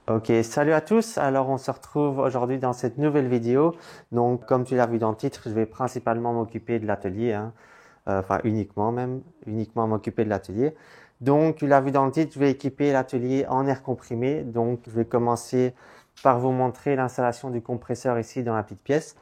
Ok, salut à tous. Alors, on se retrouve aujourd'hui dans cette nouvelle vidéo. Donc, comme tu l'as vu dans le titre, je vais principalement m'occuper de l'atelier, hein. Enfin, uniquement m'occuper de l'atelier. Donc, tu l'as vu dans le titre, je vais équiper l'atelier en air comprimé. Donc, je vais commencer par vous montrer l'installation du compresseur ici dans la petite pièce.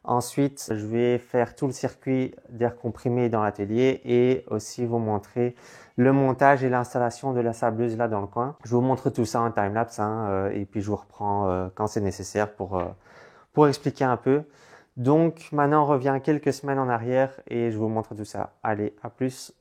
Ensuite, je vais faire tout le circuit d'air comprimé dans l'atelier et aussi vous montrer le montage et l'installation de la sableuse là dans le coin. Je vous montre tout ça en timelapse, hein, et puis je vous reprends quand c'est nécessaire pour expliquer un peu. Donc maintenant on revient quelques semaines en arrière et je vous montre tout ça. Allez, à plus.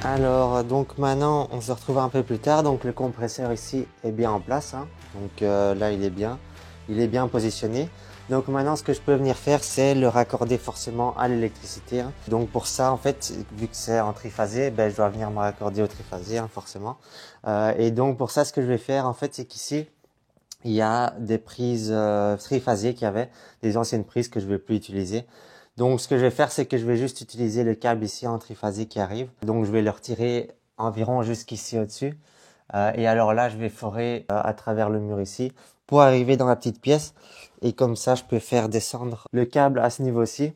Alors, donc maintenant, on se retrouve un peu plus tard. Donc, le compresseur ici est bien en place, hein. Donc là, il est bien positionné. Donc maintenant, ce que je peux venir faire, c'est le raccorder forcément à l'électricité, hein. Donc pour ça, en fait, vu que c'est en triphasé, ben, je dois venir me raccorder au triphasé, hein, forcément. Et donc pour ça, ce que je vais faire, en fait, c'est qu'ici, il y a des prises triphasées qu'il y avait, des anciennes prises que je ne vais plus utiliser. Donc ce que je vais faire, c'est que je vais juste utiliser le câble ici en triphasé qui arrive. Donc je vais le retirer environ jusqu'ici au-dessus. Et alors là, je vais forer à travers le mur ici pour arriver dans la petite pièce. Et comme ça, je peux faire descendre le câble à ce niveau-ci.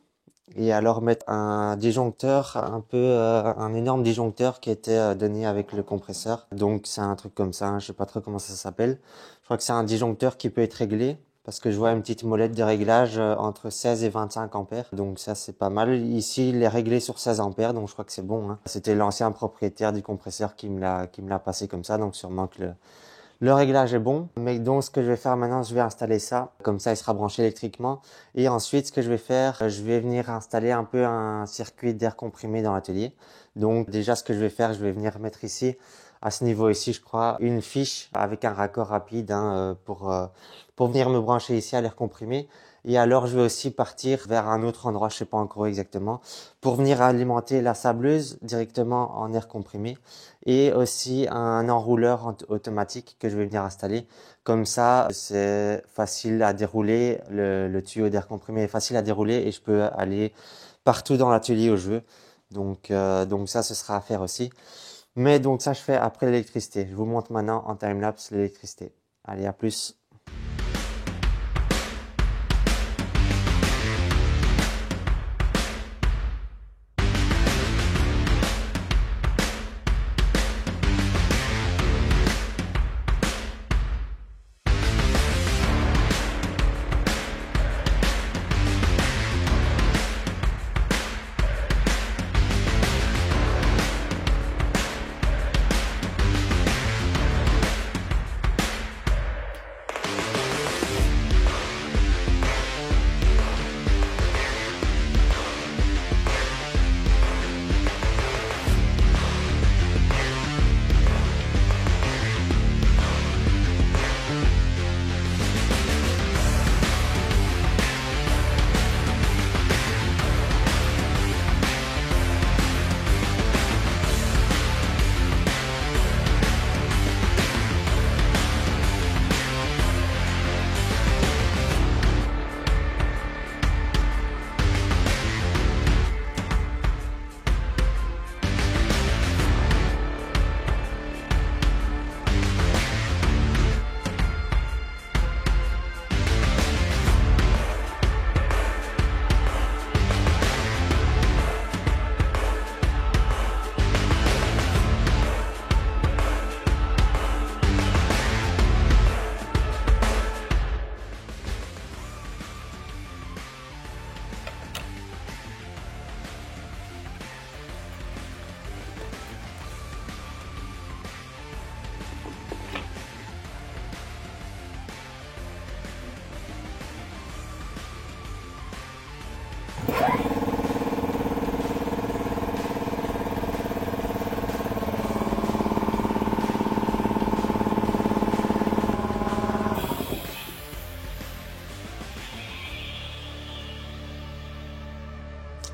Et alors mettre un disjoncteur, un énorme disjoncteur qui était donné avec le compresseur. Donc c'est un truc comme ça, hein, je sais pas trop comment ça s'appelle. Je crois que c'est un disjoncteur qui peut être réglé parce que je vois une petite molette de réglage entre 16 et 25 ampères. Donc ça c'est pas mal. Ici il est réglé sur 16 ampères, donc je crois que c'est bon, hein. C'était l'ancien propriétaire du compresseur qui me l'a passé comme ça, donc sûrement que le réglage est bon. Mais donc ce que je vais faire maintenant, je vais installer ça. Comme ça, il sera branché électriquement. Et ensuite, ce que je vais faire, je vais venir installer un peu un circuit d'air comprimé dans l'atelier. Donc déjà, ce que je vais faire, je vais venir mettre ici, à ce niveau ici, je crois, une fiche avec un raccord rapide, hein, pour venir me brancher ici à l'air comprimé. Et alors, je vais aussi partir vers un autre endroit, je sais pas encore exactement, pour venir alimenter la sableuse directement en air comprimé et aussi un enrouleur automatique que je vais venir installer. Comme ça, c'est facile à dérouler, le tuyau d'air comprimé est facile à dérouler et je peux aller partout dans l'atelier où je veux. Donc ça, ce sera à faire aussi. Mais donc ça, je fais après l'électricité. Je vous montre maintenant en timelapse l'électricité. Allez, à plus.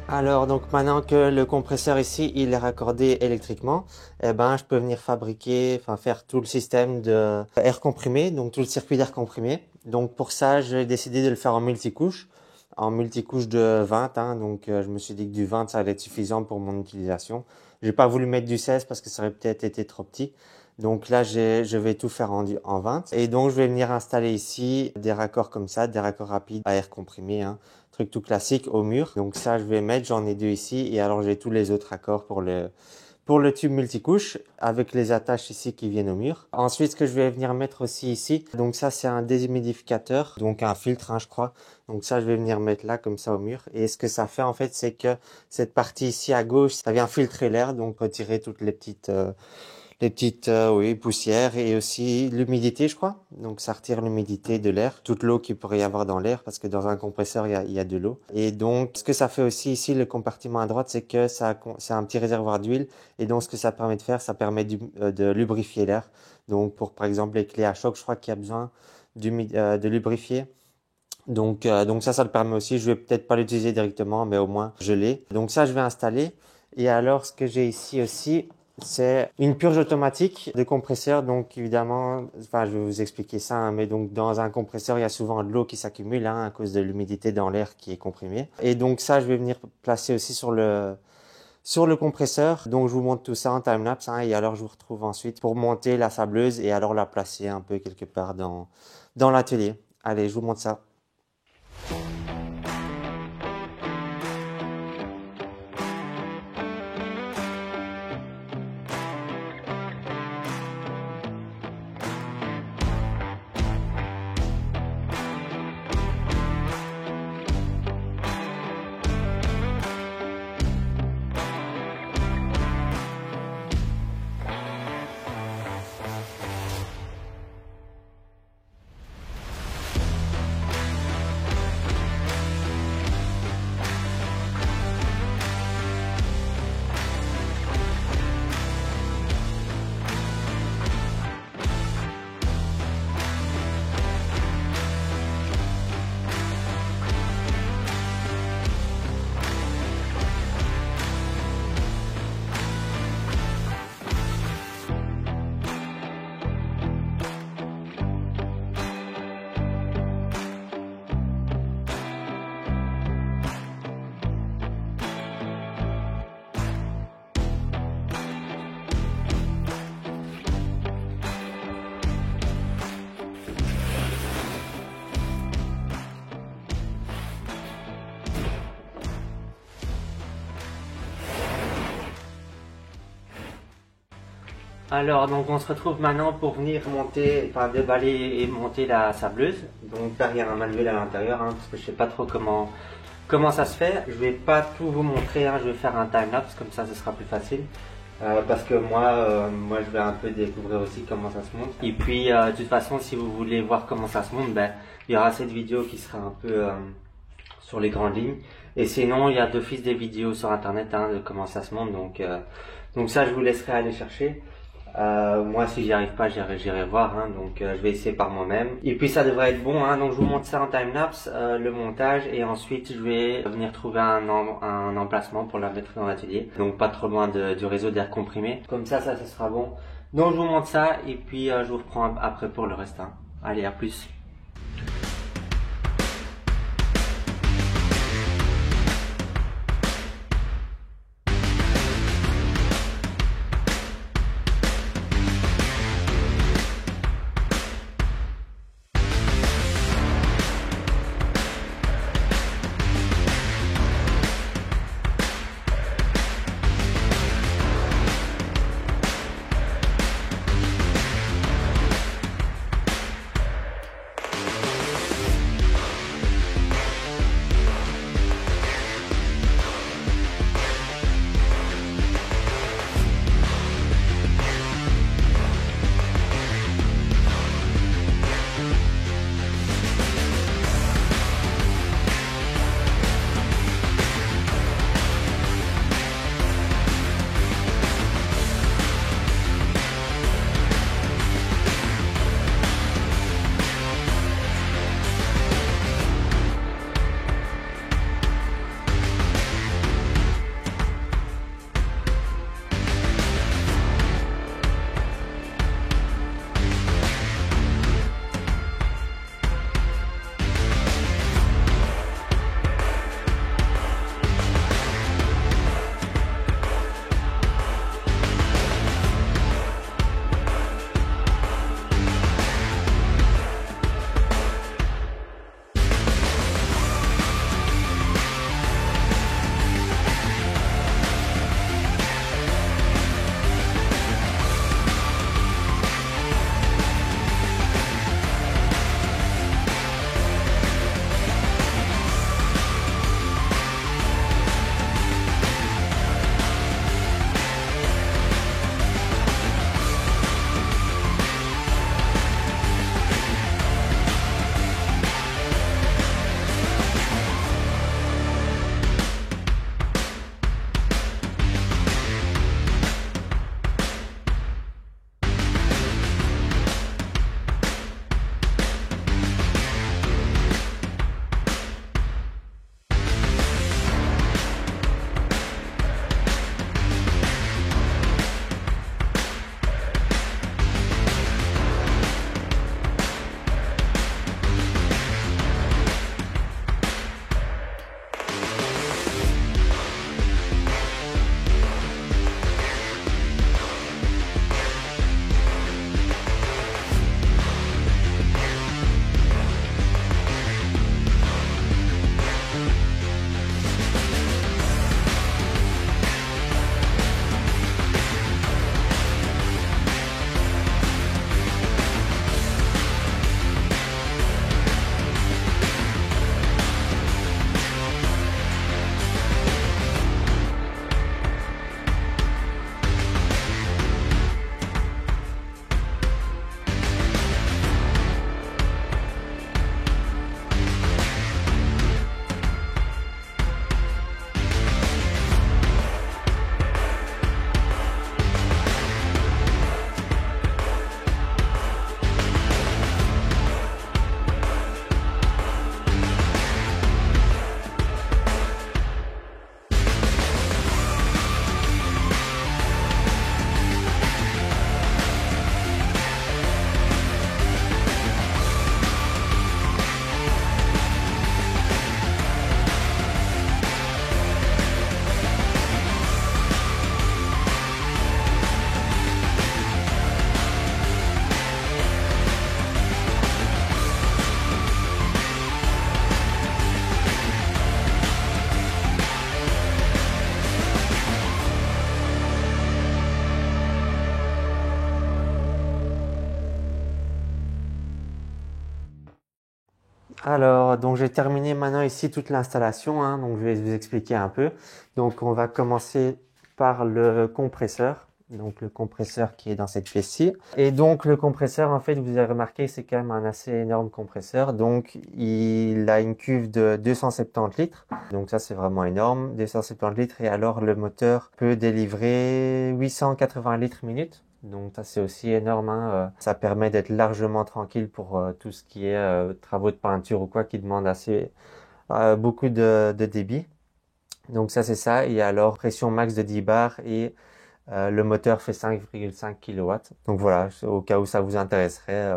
Alors donc maintenant que le compresseur ici il est raccordé électriquement, eh ben je peux venir fabriquer, enfin faire tout le système de air comprimé, donc tout le circuit d'air comprimé. Donc pour ça j'ai décidé de le faire en multicouche de 20, hein, donc je me suis dit que du 20 ça allait être suffisant pour mon utilisation. J'ai pas voulu mettre du 16 parce que ça aurait peut-être été trop petit. Donc là je vais tout faire en 20 et donc je vais venir installer ici des raccords comme ça, des raccords rapides à air comprimé, hein. Truc tout classique au mur. Donc ça, je vais mettre, j'en ai deux ici. Et alors, j'ai tous les autres accords pour le tube multicouche avec les attaches ici qui viennent au mur. Ensuite, ce que je vais venir mettre aussi ici, donc ça, c'est un déshumidificateur, donc un filtre, hein, je crois. Donc ça, je vais venir mettre là, comme ça, au mur. Et ce que ça fait, en fait, c'est que cette partie ici à gauche, ça vient filtrer l'air, donc retirer toutes les petites oui, poussières et aussi l'humidité, je crois. Donc ça retire l'humidité de l'air, toute l'eau qu'il pourrait y avoir dans l'air parce que dans un compresseur, il y a de l'eau. Et donc ce que ça fait aussi ici, le compartiment à droite, c'est que c'est un petit réservoir d'huile et donc ce que ça permet de faire, ça permet de lubrifier l'air. Donc pour par exemple les clés à choc, je crois qu'il y a besoin de lubrifier. Donc ça le permet aussi. Je vais peut-être pas l'utiliser directement, mais au moins je l'ai. Donc ça, je vais installer. Et alors, ce que j'ai ici aussi, c'est une purge automatique de compresseur. Donc évidemment, enfin, je vais vous expliquer ça, hein, mais donc dans un compresseur, il y a souvent de l'eau qui s'accumule, hein, à cause de l'humidité dans l'air qui est comprimé. Et donc ça, je vais venir placer aussi sur le compresseur. Donc je vous montre tout ça en time-lapse, hein, et alors je vous retrouve ensuite pour monter la sableuse et alors la placer un peu quelque part dans l'atelier. Allez, je vous montre ça. Alors, donc on se retrouve maintenant pour venir monter, enfin déballer et monter la sableuse. Donc là, il y a un manuel à l'intérieur, hein, parce que je sais pas trop comment ça se fait. Je vais pas tout vous montrer, hein, je vais faire un time-lapse, comme ça ce sera plus facile. Parce que moi je vais un peu découvrir aussi comment ça se monte. Et puis de toute façon, si vous voulez voir comment ça se monte, ben, il y aura cette vidéo qui sera un peu sur les grandes lignes. Et sinon, il y a d'office des vidéos sur internet, hein, de comment ça se monte. Donc ça, je vous laisserai aller chercher. Moi, si j'y arrive pas, j'irai voir, hein, donc je vais essayer par moi-même. Et puis ça devrait être bon, hein, donc je vous montre ça en time-lapse, le montage, et ensuite je vais venir trouver un emplacement pour la mettre dans l'atelier. Donc pas trop loin du réseau d'air comprimé. Comme ça sera bon. Donc je vous montre ça, et puis je vous reprends après pour le reste, hein. Allez, à plus. Alors, donc j'ai terminé maintenant ici toute l'installation, hein, donc je vais vous expliquer un peu. Donc on va commencer par le compresseur, donc le compresseur qui est dans cette pièce-ci. Et donc le compresseur, en fait, vous avez remarqué, c'est quand même un assez énorme compresseur. Donc il a une cuve de 270 litres, donc ça c'est vraiment énorme, 270 litres. Et alors le moteur peut délivrer 880 litres minute. Donc ça c'est aussi énorme, hein. Ça permet d'être largement tranquille pour tout ce qui est travaux de peinture ou quoi qui demande assez beaucoup de débit. Donc ça c'est ça. Et alors pression max de 10 bars et le moteur fait 5,5 kW. Donc voilà, au cas où ça vous intéresserait.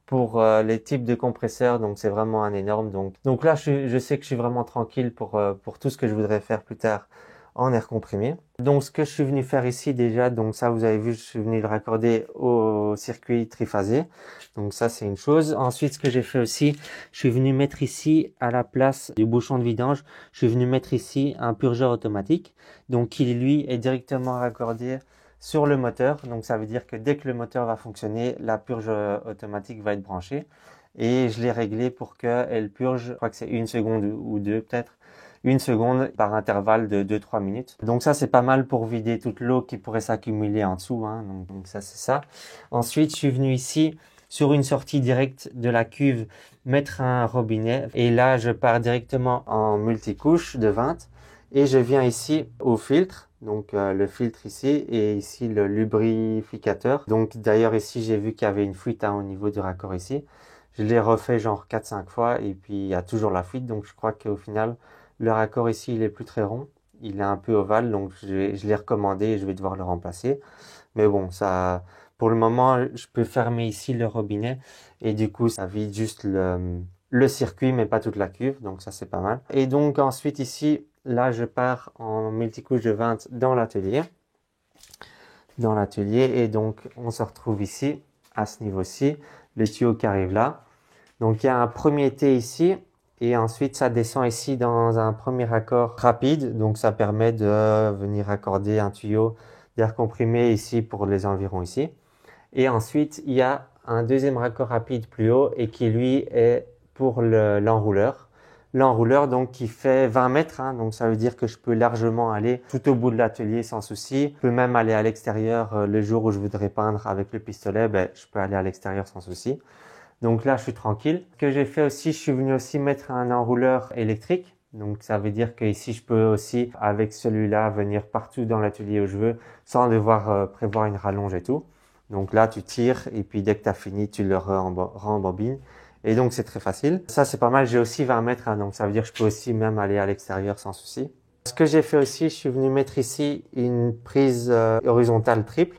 Pour les types de compresseurs, donc c'est vraiment un énorme. Donc là, je sais que je suis vraiment tranquille pour tout ce que je voudrais faire plus tard en air comprimé. Donc ce que je suis venu faire ici déjà, donc ça vous avez vu, je suis venu le raccorder au circuit triphasé. Donc ça c'est une chose. Ensuite, ce que j'ai fait aussi, je suis venu mettre ici à la place du bouchon de vidange, je suis venu mettre ici un purgeur automatique. Donc qui lui est directement raccordé sur le moteur. Donc ça veut dire que dès que le moteur va fonctionner, la purge automatique va être branchée. Et je l'ai réglé pour qu'elle purge, je crois que c'est une seconde ou deux peut-être, une seconde par intervalle de 2-3 minutes. Donc ça c'est pas mal pour vider toute l'eau qui pourrait s'accumuler en dessous, hein. Donc ça c'est ça. Ensuite je suis venu ici sur une sortie directe de la cuve mettre un robinet. Et là je pars directement en multicouche de 20. Et je viens ici au filtre, donc le filtre ici et ici le lubrificateur. Donc d'ailleurs ici j'ai vu qu'il y avait une fuite, hein, au niveau du raccord ici. Je l'ai refait genre 4-5 fois et puis il y a toujours la fuite. Donc je crois qu'au final le raccord ici il est plus très rond. Il est un peu ovale, donc je l'ai recommandé et je vais devoir le remplacer. Mais bon, ça, pour le moment je peux fermer ici le robinet et du coup ça vide juste le circuit mais pas toute la cuve. Donc ça c'est pas mal. Et donc ensuite ici, là, je pars en multicouche de 20 dans l'atelier. Et donc, on se retrouve ici, à ce niveau-ci, le tuyau qui arrive là. Donc, il y a un premier T ici. Et ensuite, ça descend ici dans un premier raccord rapide. Donc, ça permet de venir accorder un tuyau d'air comprimé ici pour les environs ici. Et ensuite, il y a un deuxième raccord rapide plus haut et qui, lui, est pour l'enrouleur. L'enrouleur donc qui fait 20 mètres, hein, donc ça veut dire que je peux largement aller tout au bout de l'atelier sans souci. Je peux même aller à l'extérieur le jour où je voudrais peindre avec le pistolet, ben, je peux aller à l'extérieur sans souci. Donc là, je suis tranquille. Ce que j'ai fait aussi, je suis venu aussi mettre un enrouleur électrique. Donc ça veut dire que ici, je peux aussi, avec celui-là, venir partout dans l'atelier où je veux sans devoir prévoir une rallonge et tout. Donc là, tu tires et puis dès que tu as fini, tu le rembobines. Et donc, c'est très facile. Ça, c'est pas mal. J'ai aussi 20 mètres, hein, donc ça veut dire que je peux aussi même aller à l'extérieur sans souci. Ce que j'ai fait aussi, je suis venu mettre ici une prise horizontale triple.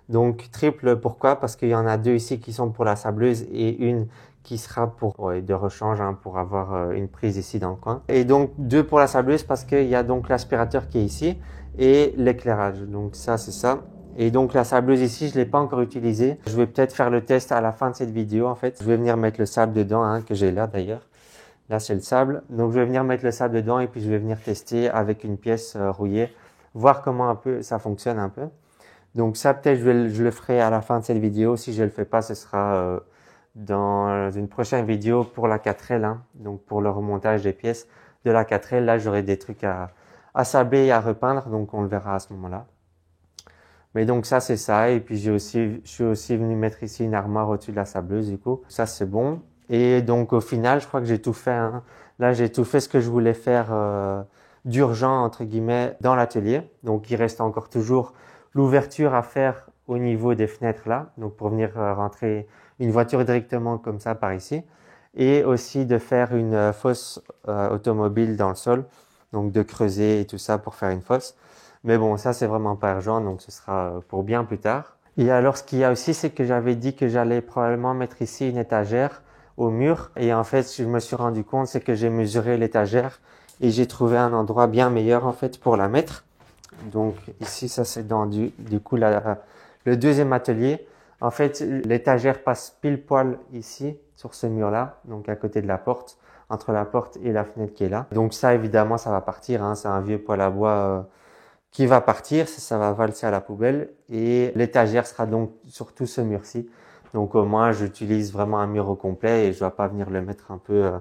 Donc, triple, pourquoi? Parce qu'il y en a deux ici qui sont pour la sableuse et une qui sera pour de rechange, hein, pour avoir une prise ici dans le coin. Et donc, deux pour la sableuse parce qu'il y a donc l'aspirateur qui est ici et l'éclairage. Donc, ça, c'est ça. Et donc la sableuse ici, je l'ai pas encore utilisée. Je vais peut-être faire le test à la fin de cette vidéo en fait. Je vais venir mettre le sable dedans, hein, que j'ai là d'ailleurs. Là c'est le sable. Donc je vais venir mettre le sable dedans et puis je vais venir tester avec une pièce rouillée, voir comment un peu ça fonctionne un peu. Donc ça peut-être je le ferai à la fin de cette vidéo. Si je le fais pas, ce sera dans une prochaine vidéo pour la 4L, hein, donc pour le remontage des pièces de la 4L. Là j'aurai des trucs à sabler et à repeindre, donc on le verra à ce moment-là. Mais donc ça c'est ça, et puis je suis aussi venu mettre ici une armoire au-dessus de la sableuse du coup. Ça c'est bon. Et donc au final je crois que j'ai tout fait, hein. Là j'ai tout fait ce que je voulais faire d'urgent entre guillemets dans l'atelier. Donc il reste encore toujours l'ouverture à faire au niveau des fenêtres là, donc pour venir rentrer une voiture directement comme ça par ici. Et aussi de faire une fosse automobile dans le sol, donc de creuser et tout ça pour faire une fosse. Mais bon, ça c'est vraiment pas urgent, donc ce sera pour bien plus tard. Et alors ce qu'il y a aussi, c'est que j'avais dit que j'allais probablement mettre ici une étagère au mur. Et en fait, je me suis rendu compte, c'est que j'ai mesuré l'étagère et j'ai trouvé un endroit bien meilleur en fait pour la mettre. Donc ici, ça c'est dans du coup le deuxième atelier. En fait, l'étagère passe pile poil ici sur ce mur-là, donc à côté de la porte, entre la porte et la fenêtre qui est là. Donc ça, évidemment, ça va partir, hein, c'est un vieux poêle à bois qui va partir, ça va valser à la poubelle et l'étagère sera donc sur tout ce mur-ci. Donc au moins j'utilise vraiment un mur au complet et je dois pas venir le mettre un peu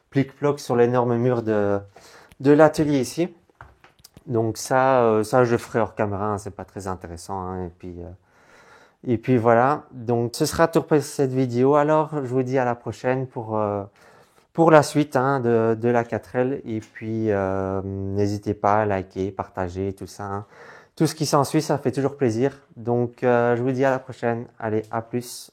plic-ploc sur l'énorme mur de l'atelier ici. Donc ça je ferai hors caméra, hein, c'est pas très intéressant, hein. Et puis voilà, donc ce sera tout pour cette vidéo. Alors je vous dis à la prochaine pour la suite, hein, de la 4L. Et puis n'hésitez pas à liker, partager, tout ça, hein. Tout ce qui s'ensuit, ça fait toujours plaisir. Donc je vous dis à la prochaine. Allez, à plus.